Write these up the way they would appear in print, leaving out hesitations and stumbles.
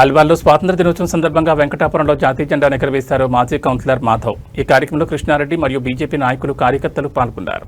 అల్వాల్లో స్వాతంత్ర దినోత్సవం సందర్భంగా వెంకటాపురంలో జాతీయ జెండా ఎగరవేశారు మాజీ కౌన్సిలర్ మాధవ్. ఈ కార్యక్రమంలో కృష్ణారెడ్డి మరియు బీజేపీ నాయకులు కార్యకర్తలు పాల్గొన్నారు.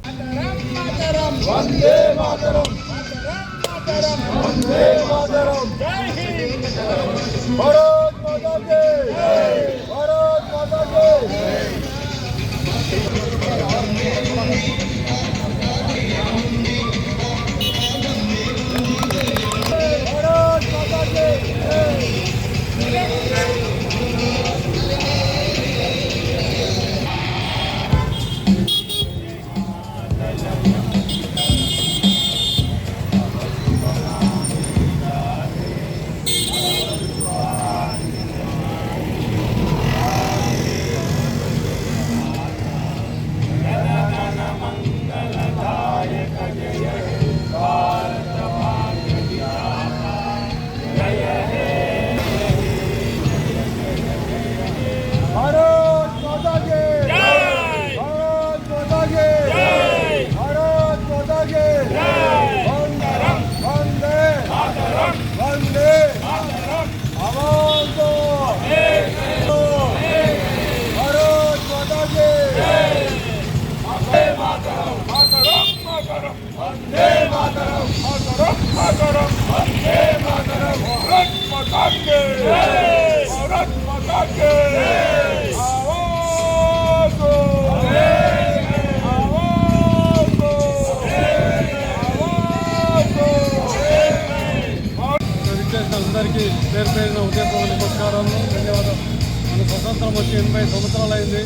అందరికీ పేరు పేరున ఉదయపూర్వ నమస్కారాలు, ధన్యవాదాలు. మన స్వతంత్రం వచ్చి 80 సంవత్సరాలు అయింది.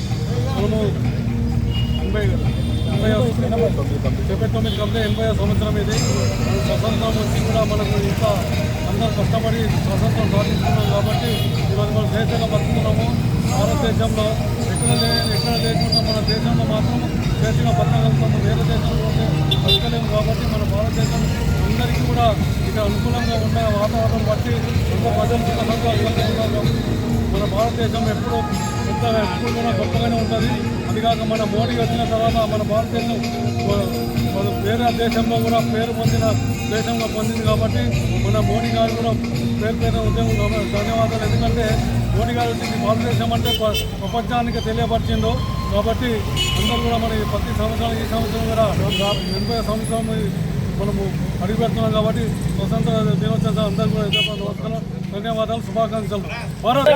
మనము 80వ సంవత్సరం ఇది. మన స్వతంత్రం వచ్చి కూడా మనకు ఇంత అందరూ కష్టపడి స్వతంత్రం సాధిస్తున్నాం కాబట్టి ఈరోజు మన దేశంలో బతుకుతున్నాము. భారతదేశంలో ఎక్కడ లేకుండా మన దేశంలో మాత్రం దేశంగా బతకగలుగుతాము. వేరే దేశంలో బతకలేము కాబట్టి మన భారతదేశం అందరికీ కూడా ఇక అనుకూలంగా ఉన్న వాతావరణం బట్టి ఎంత ప్రజలు ఉన్నారు. మన భారతదేశం ఎప్పుడు కూడా గొప్పగానే ఉంటుంది. అదిగాక మన మోడీ వచ్చిన తర్వాత మన భారతదేశం వేరే దేశంలో కూడా పేరు పొందిన దేశంలో పొందింది కాబట్టి మన మోడీ గారు కూడా పేరు ఉద్యోగం ధన్యవాదాలు. ఎందుకంటే మోడీ గారు వచ్చింది భారతదేశం అంటే ప్రపంచానికి తెలియపరిచిండు కాబట్టి అందరూ కూడా మన ప్రతి సంవత్సరం ఈ సంవత్సరం కూడా 80వ సంవత్సరం మనము అడుగుపెడుతున్నాం కాబట్టి స్వతంత్ర దినోత్సవం అందరూ కూడా నమస్కారం, ధన్యవాదాలు, శుభాకాంక్షలు. భారత్